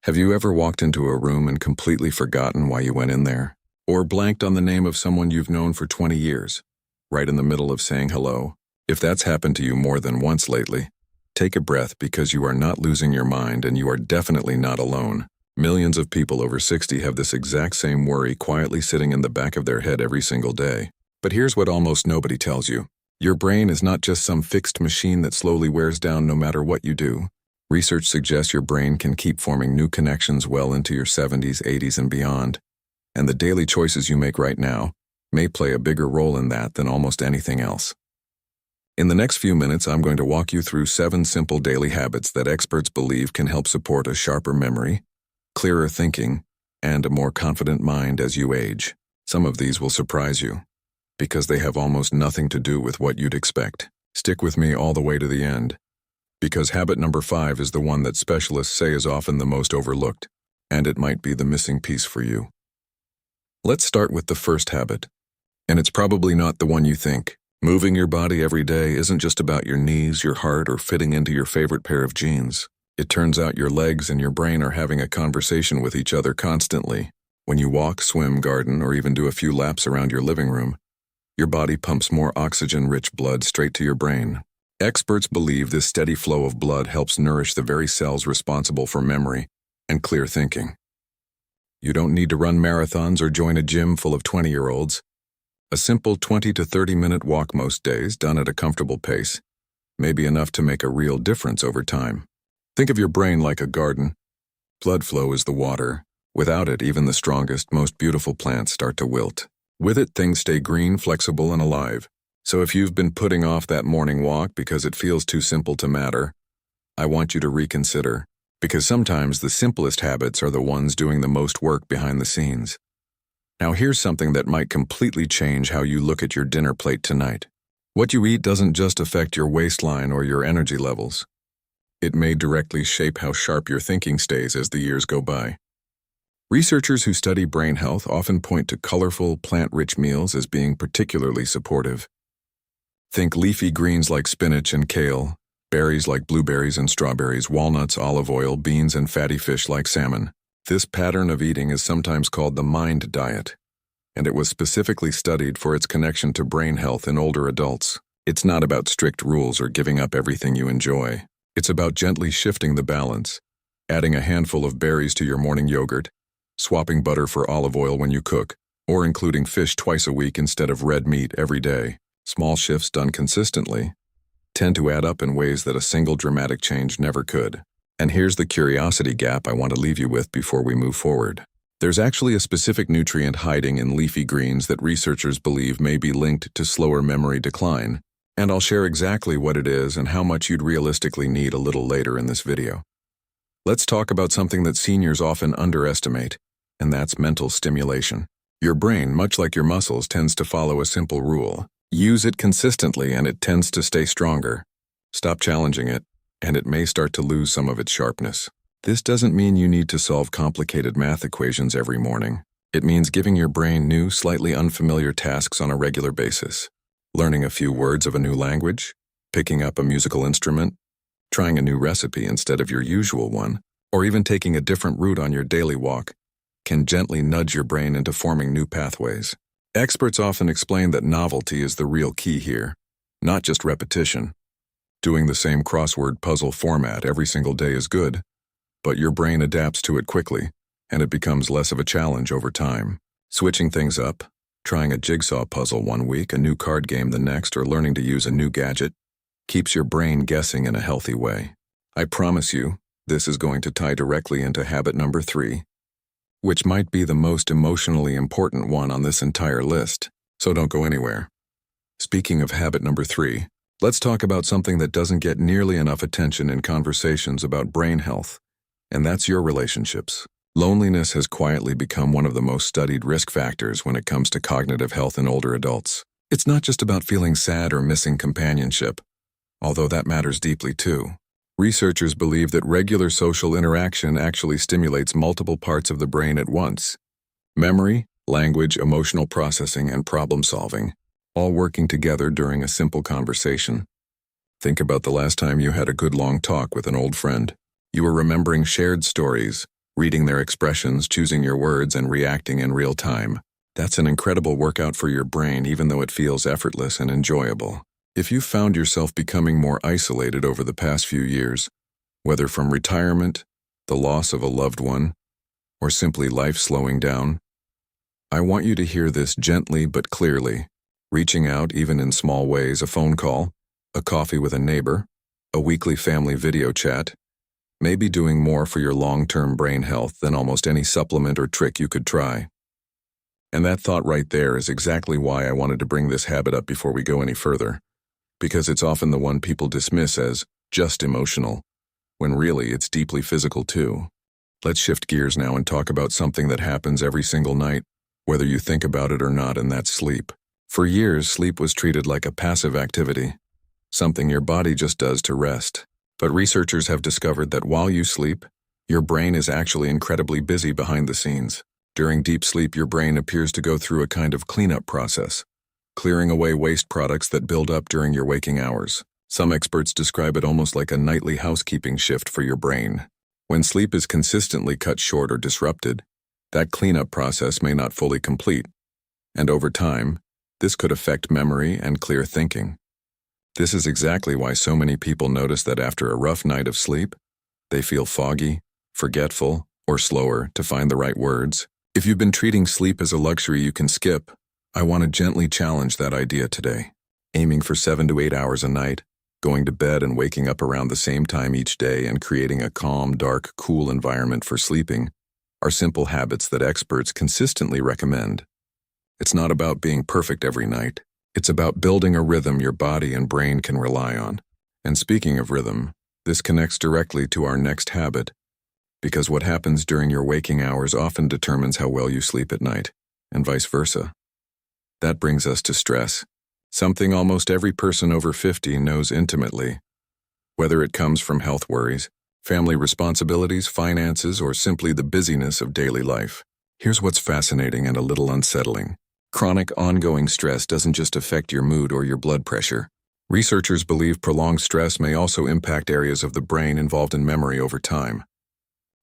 Have you ever walked into a room and completely forgotten why you went in there? Or blanked on the name of someone you've known for 20 years, right in the middle of saying hello? If that's happened to you more than once lately, take a breath because you are not losing your mind and you are definitely not alone. Millions of people over 60 have this exact same worry quietly sitting in the back of their head every single day. But here's what almost nobody tells you. Your brain is not just some fixed machine that slowly wears down no matter what you do. Research suggests your brain can keep forming new connections well into your 70s, 80s, and beyond. And the daily choices you make right now may play a bigger role in that than almost anything else. In the next few minutes, I'm going to walk you through 7 simple daily habits that experts believe can help support a sharper memory, clearer thinking, and a more confident mind as you age. Some of these will surprise you, because they have almost nothing to do with what you'd expect. Stick with me all the way to the end, because habit number 5 is the one that specialists say is often the most overlooked, and it might be the missing piece for you. Let's start with the first habit, and it's probably not the one you think. Moving your body every day isn't just about your knees, your heart, or fitting into your favorite pair of jeans. It turns out your legs and your brain are having a conversation with each other constantly. When you walk, swim, garden, or even do a few laps around your living room, your body pumps more oxygen-rich blood straight to your brain. Experts believe this steady flow of blood helps nourish the very cells responsible for memory and clear thinking. You don't need to run marathons or join a gym full of 20-year-olds. A simple 20 to 30-minute walk most days, done at a comfortable pace, may be enough to make a real difference over time. Think of your brain like a garden. Blood flow is the water. Without it, even the strongest, most beautiful plants start to wilt. With it, things stay green, flexible, and alive. So if you've been putting off that morning walk because it feels too simple to matter, I want you to reconsider, because sometimes the simplest habits are the ones doing the most work behind the scenes. Now here's something that might completely change how you look at your dinner plate tonight. What you eat doesn't just affect your waistline or your energy levels. It may directly shape how sharp your thinking stays as the years go by. Researchers who study brain health often point to colorful, plant-rich meals as being particularly supportive. Think leafy greens like spinach and kale, berries like blueberries and strawberries, walnuts, olive oil, beans, and fatty fish like salmon. This pattern of eating is sometimes called the MIND diet, and it was specifically studied for its connection to brain health in older adults. It's not about strict rules or giving up everything you enjoy. It's about gently shifting the balance, adding a handful of berries to your morning yogurt, swapping butter for olive oil when you cook, or including fish twice a week instead of red meat every day. Small shifts done consistently tend to add up in ways that a single dramatic change never could. And here's the curiosity gap I want to leave you with before we move forward. There's actually a specific nutrient hiding in leafy greens that researchers believe may be linked to slower memory decline, and I'll share exactly what it is and how much you'd realistically need a little later in this video. Let's talk about something that seniors often underestimate, and that's mental stimulation. Your brain, much like your muscles, tends to follow a simple rule. Use it consistently and it tends to stay stronger. Stop challenging it, and it may start to lose some of its sharpness. This doesn't mean you need to solve complicated math equations every morning. It means giving your brain new, slightly unfamiliar tasks on a regular basis. Learning a few words of a new language, picking up a musical instrument, trying a new recipe instead of your usual one, or even taking a different route on your daily walk can gently nudge your brain into forming new pathways. Experts often explain that novelty is the real key here, not just repetition. Doing the same crossword puzzle format every single day is good, but your brain adapts to it quickly, and it becomes less of a challenge over time. Switching things up, trying a jigsaw puzzle one week, a new card game the next, or learning to use a new gadget, keeps your brain guessing in a healthy way. I promise you, this is going to tie directly into habit number 3, which might be the most emotionally important one on this entire list, so don't go anywhere. Speaking of habit number 3, let's talk about something that doesn't get nearly enough attention in conversations about brain health, and that's your relationships. Loneliness has quietly become one of the most studied risk factors when it comes to cognitive health in older adults. It's not just about feeling sad or missing companionship, although that matters deeply too. Researchers believe that regular social interaction actually stimulates multiple parts of the brain at once. Memory, language, emotional processing, and problem solving, all working together during a simple conversation. Think about the last time you had a good long talk with an old friend. You were remembering shared stories, reading their expressions, choosing your words, and reacting in real time. That's an incredible workout for your brain, even though it feels effortless and enjoyable. If you've found yourself becoming more isolated over the past few years, whether from retirement, the loss of a loved one, or simply life slowing down, I want you to hear this gently but clearly. Reaching out, even in small ways, a phone call, a coffee with a neighbor, a weekly family video chat, may be doing more for your long-term brain health than almost any supplement or trick you could try. And that thought right there is exactly why I wanted to bring this habit up before we go any further, because it's often the one people dismiss as just emotional, when really it's deeply physical too. Let's shift gears now and talk about something that happens every single night, whether you think about it or not, and that's sleep. For years, sleep was treated like a passive activity, something your body just does to rest. But researchers have discovered that while you sleep, your brain is actually incredibly busy behind the scenes. During deep sleep, your brain appears to go through a kind of cleanup process, clearing away waste products that build up during your waking hours. Some experts describe it almost like a nightly housekeeping shift for your brain. When sleep is consistently cut short or disrupted, that cleanup process may not fully complete, and over time, this could affect memory and clear thinking. This is exactly why so many people notice that after a rough night of sleep, they feel foggy, forgetful, or slower to find the right words. If you've been treating sleep as a luxury you can skip, I want to gently challenge that idea today. Aiming for 7 to 8 hours a night, going to bed and waking up around the same time each day, and creating a calm, dark, cool environment for sleeping are simple habits that experts consistently recommend. It's not about being perfect every night. It's about building a rhythm your body and brain can rely on. And speaking of rhythm, this connects directly to our next habit, because what happens during your waking hours often determines how well you sleep at night, and vice versa. That brings us to stress, something almost every person over 50 knows intimately. Whether it comes from health worries, family responsibilities, finances, or simply the busyness of daily life. Here's what's fascinating and a little unsettling. Chronic, ongoing stress doesn't just affect your mood or your blood pressure. Researchers believe prolonged stress may also impact areas of the brain involved in memory over time.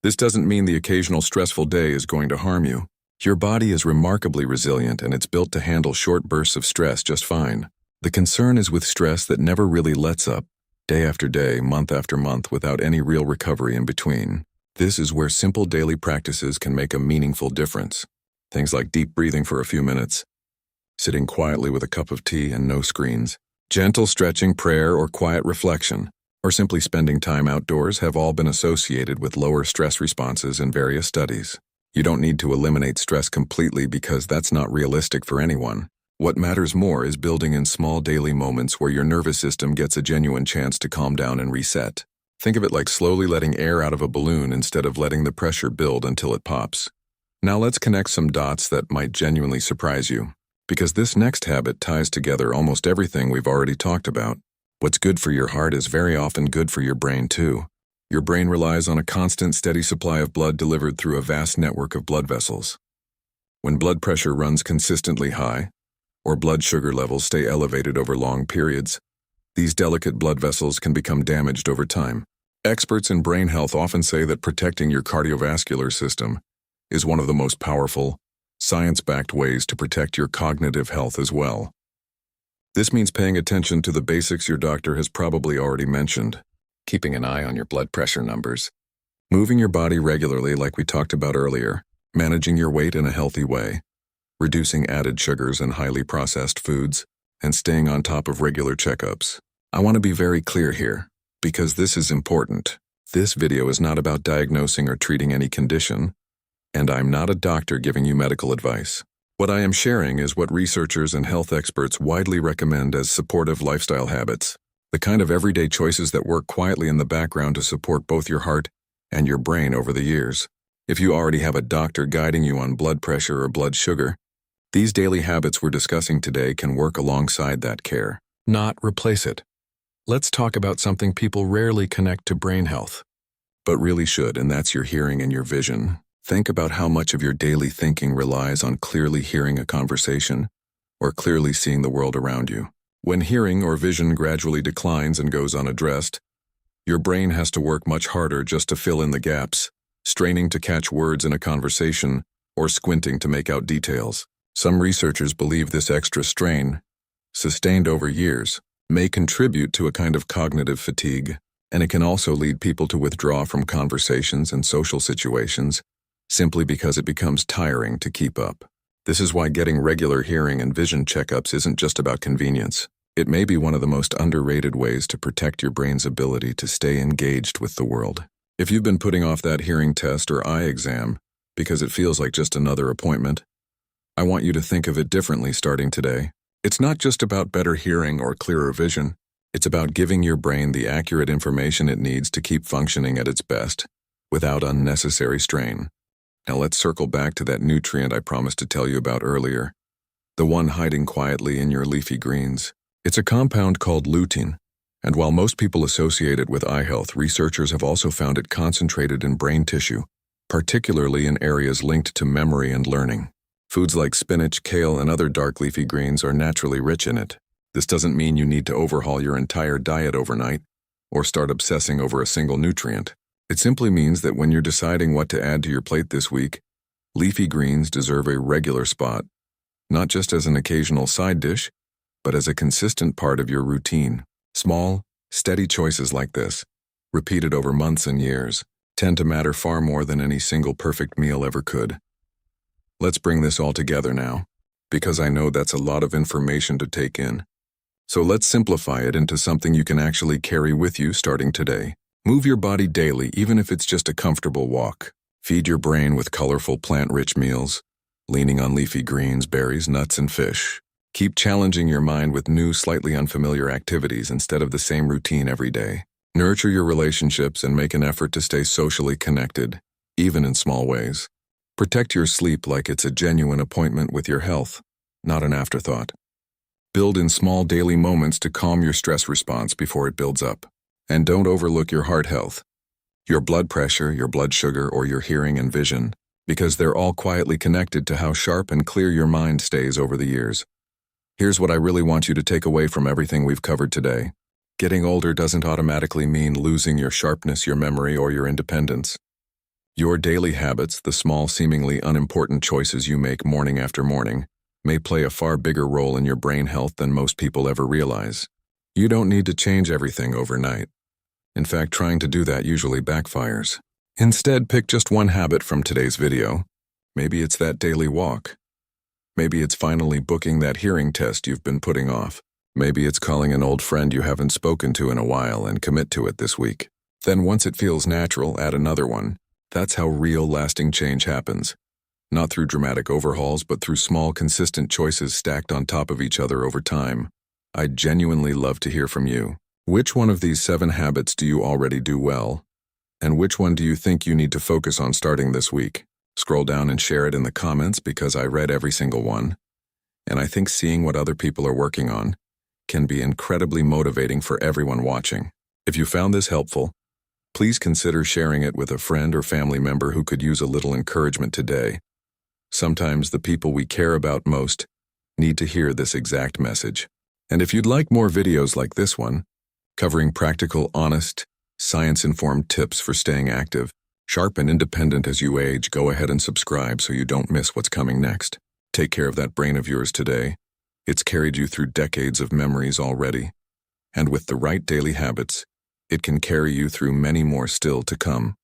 This doesn't mean the occasional stressful day is going to harm you. Your body is remarkably resilient, and it's built to handle short bursts of stress just fine. The concern is with stress that never really lets up, day after day, month after month, without any real recovery in between. This is where simple daily practices can make a meaningful difference. Things like deep breathing for a few minutes, sitting quietly with a cup of tea and no screens, gentle stretching, prayer, or quiet reflection, or simply spending time outdoors have all been associated with lower stress responses in various studies. You don't need to eliminate stress completely, because that's not realistic for anyone. What matters more is building in small daily moments where your nervous system gets a genuine chance to calm down and reset. Think of it like slowly letting air out of a balloon instead of letting the pressure build until it pops. Now let's connect some dots that might genuinely surprise you, because this next habit ties together almost everything we've already talked about. What's good for your heart is very often good for your brain too. Your brain relies on a constant, steady supply of blood delivered through a vast network of blood vessels. When blood pressure runs consistently high, or blood sugar levels stay elevated over long periods, these delicate blood vessels can become damaged over time. Experts in brain health often say that protecting your cardiovascular system is one of the most powerful, science-backed ways to protect your cognitive health as well. This means paying attention to the basics your doctor has probably already mentioned. Keeping an eye on your blood pressure numbers, moving your body regularly like we talked about earlier, managing your weight in a healthy way, reducing added sugars and highly processed foods, and staying on top of regular checkups. I want to be very clear here, because this is important. This video is not about diagnosing or treating any condition, and I'm not a doctor giving you medical advice. What I am sharing is what researchers and health experts widely recommend as supportive lifestyle habits, the kind of everyday choices that work quietly in the background to support both your heart and your brain over the years. If you already have a doctor guiding you on blood pressure or blood sugar, these daily habits we're discussing today can work alongside that care, not replace it. Let's talk about something people rarely connect to brain health, but really should, and that's your hearing and your vision. Think about how much of your daily thinking relies on clearly hearing a conversation or clearly seeing the world around you. When hearing or vision gradually declines and goes unaddressed, your brain has to work much harder just to fill in the gaps. straining to catch words in a conversation, or squinting to make out details. Some researchers believe this extra strain, sustained over years, may contribute to a kind of cognitive fatigue, and it can also lead people to withdraw from conversations and social situations simply because it becomes tiring to keep up. This is why getting regular hearing and vision checkups isn't just about convenience. It may be one of the most underrated ways to protect your brain's ability to stay engaged with the world. If you've been putting off that hearing test or eye exam because it feels like just another appointment, I want you to think of it differently starting today. It's not just about better hearing or clearer vision. It's about giving your brain the accurate information it needs to keep functioning at its best, without unnecessary strain. Now let's circle back to that nutrient I promised to tell you about earlier, the one hiding quietly in your leafy greens. It's a compound called lutein, and while most people associate it with eye health, researchers have also found it concentrated in brain tissue, particularly in areas linked to memory and learning. Foods like spinach, kale, and other dark leafy greens are naturally rich in it. This doesn't mean you need to overhaul your entire diet overnight or start obsessing over a single nutrient. It simply means that when you're deciding what to add to your plate this week, leafy greens deserve a regular spot, not just as an occasional side dish, but as a consistent part of your routine. Small, steady choices like this, repeated over months and years, tend to matter far more than any single perfect meal ever could. Let's bring this all together now, because I know that's a lot of information to take in. So let's simplify it into something you can actually carry with you starting today. Move your body daily, even if it's just a comfortable walk. Feed your brain with colorful plant-rich meals, leaning on leafy greens, berries, nuts, and fish. Keep challenging your mind with new, slightly unfamiliar activities instead of the same routine every day. Nurture your relationships and make an effort to stay socially connected, even in small ways. Protect your sleep like it's a genuine appointment with your health, not an afterthought. Build in small daily moments to calm your stress response before it builds up. And don't overlook your heart health, your blood pressure, your blood sugar, or your hearing and vision, because they're all quietly connected to how sharp and clear your mind stays over the years. Here's what I really want you to take away from everything we've covered today. Getting older doesn't automatically mean losing your sharpness, your memory, or your independence. Your daily habits, the small, seemingly unimportant choices you make morning after morning, may play a far bigger role in your brain health than most people ever realize. You don't need to change everything overnight. In fact, trying to do that usually backfires. Instead, pick just one habit from today's video. Maybe it's that daily walk. Maybe it's finally booking that hearing test you've been putting off. Maybe it's calling an old friend you haven't spoken to in a while and commit to it this week. Then once it feels natural, add another one. That's how real, lasting change happens. Not through dramatic overhauls, but through small, consistent choices stacked on top of each other over time. I'd genuinely love to hear from you. Which one of these 7 habits do you already do well? And which one do you think you need to focus on starting this week? Scroll down and share it in the comments because I read every single one. And I think seeing what other people are working on can be incredibly motivating for everyone watching. If you found this helpful, please consider sharing it with a friend or family member who could use a little encouragement today. Sometimes the people we care about most need to hear this exact message. And if you'd like more videos like this one, covering practical, honest, science-informed tips for staying active, sharp and independent as you age, go ahead and subscribe so you don't miss what's coming next. Take care of that brain of yours today. It's carried you through decades of memories already. And with the right daily habits, it can carry you through many more still to come.